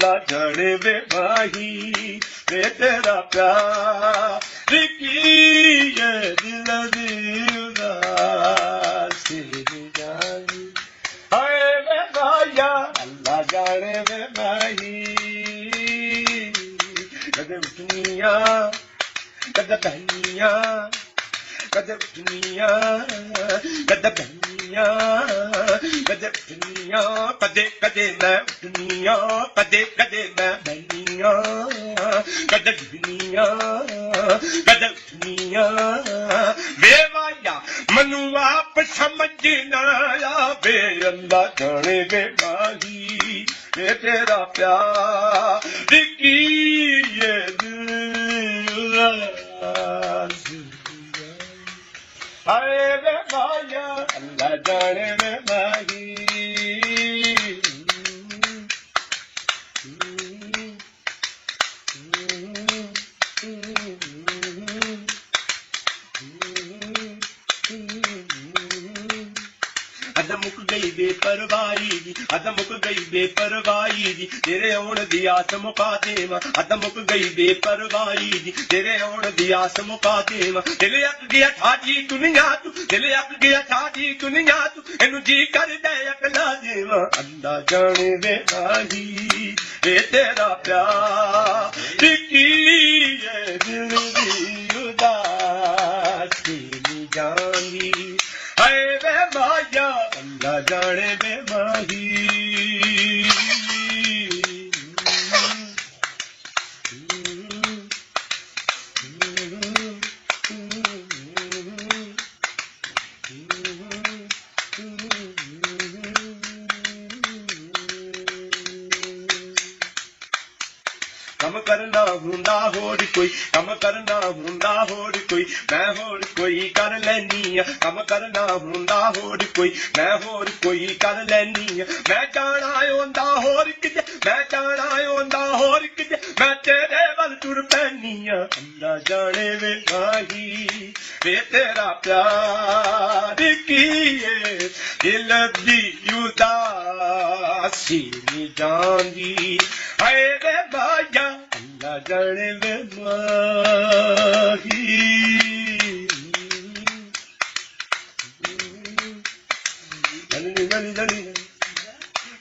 अल्लाह जाने वे माही वे तेरा प्यार की ये दिल दी उदासी जानी हाय वे माया अल्लाह जाने वे माही कदे उठनिया कदे बहनिया कदे उठनिया कदे बहनिया कदे उठनिया कदे कदे मैं उठनिया कदे कदे मैं बहनिया कदे उठनिया कदे उठनिया वे माया मनु आप समझ ना आवे अल्लाह जाने वे माही वे तेरा प्यार की ये दिल हाय वे माया अल्लाह जाने वे माही अद मुक गई बेपरवाही जी अद मुक गई बेपरवाही जी तेरे आउण दी आस मुका देवा अद मुक गई बेपरवाही जी तेरे आउण दी आस मुका देवा दिल अक गया ठाजी दुनिया तू दिल अक गया ठाजी दुनिया तू इनु जी कर दे अकला देवा अल्लाह जाने वे माही वे तेरा प्यार की ये दिल दी उदासी जानी हाय वे माया अल्लाह जाने वे माही कम करना हुंदा होर कोई कम करना हुंदा होर कोई मैं होर कोई कर लैनी कम करना हुंदा होर कोई मैं होर कोई कर लैनी मैं जाना होंदा होर किते मैं जाना होंदा होर किते मैं तेरे वल टुर पैनी अल्लाह जाने वे माही वे तेरा प्यार की ये दिल दी उदासी जानी हाय वे माया अल्लाह जाने वे माही दली दली दली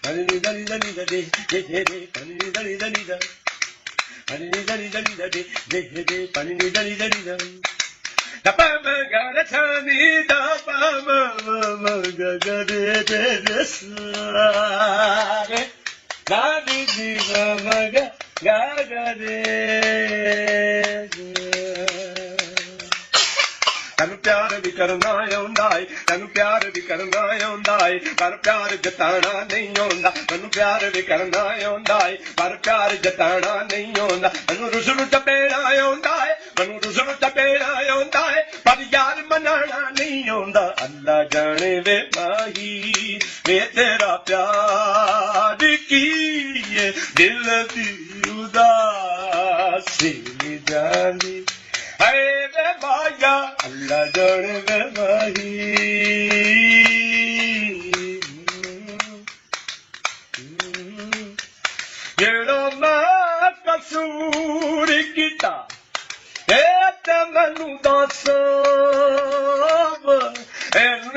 दली दली दली दली दे दे दली दली दली दली दली दली दली दे दे दली दली दली दली da pa ma ga da cha ni da pa ma ma ga ga de de de sa re da di di ma ma ga ga de तनु प्यार भी करना आउंदा है तनु प्यार भी करना आउंदा है पर प्यार जताना नहीं आउंदा तनु प्यार भी करना आउंदा है पर प्यार जताना नहीं आउंदा तनु रुसलू टपेड़ा आउंदा है तनु रुसलू टपेड़ा आउंदा है पर यार मनाना नहीं आउंदा अल्लाह जाने वे माही वे तेरा प्यार की ये दिल दी उदासी जानी हाय वे माया अल्लाह जाने वे माही जेड़ा मैं कसूर किता ए ते मैनू दस इन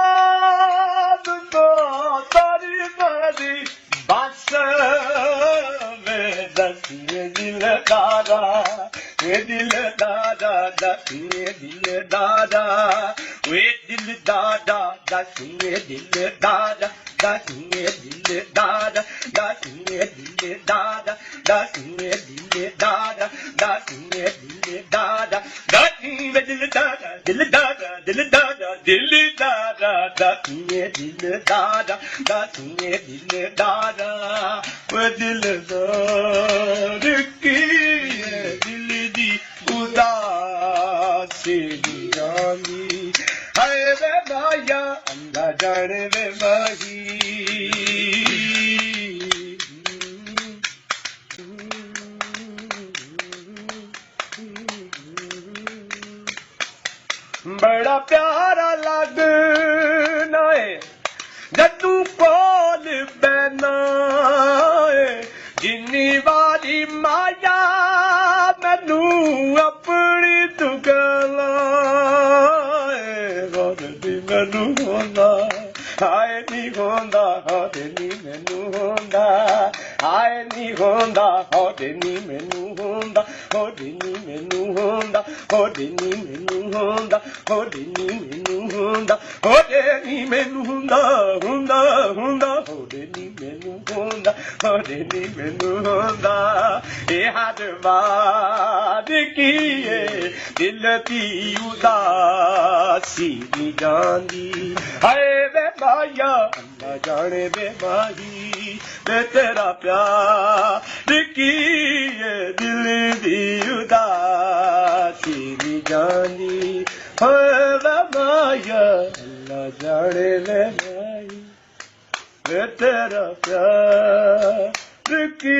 जदगाद तो तारी मारी बस में दसिए दिल दादा वे दिल दादा दसिए दिल दादा वे दिल दादा दसिए दिल दादा दसिए दिल दादा दसिए दिल दादा दसिए दिल दादा दसिए दिल दादा दसिए दिल दादा दिल दादा दिल दादा दिल दादा दसिए दिल दादा दसिए दिल दादा वे दिल दादा की दिल दी उदासी जानी हाय वे माया अल्लाह जाने वे माही बड़ा प्यारा लगना है जदू कोल बैना मैनू होंदा हाय नी होंदा हौदे नी मैनू होंदा हाय नी होंदा हौदे नी मैनू होंदा हौदे नी मैनू होंदा हौदे नी मैनू होंदा हौदे नी मैनू होंदा हौदे नी मैनू होंदा होंदा होंदा हौदे नी मैनू होंदा हौदे नी मैनू होंदा ए हद बात की दिल दी उदासी नी जांदी हाय वे माया अल्लाह जाने वे माही वे तेरा प्यार की दिल दी उदासी नी जांदी हाय वे माया अल्लाह जाने वे माही वे तेरा प्यार की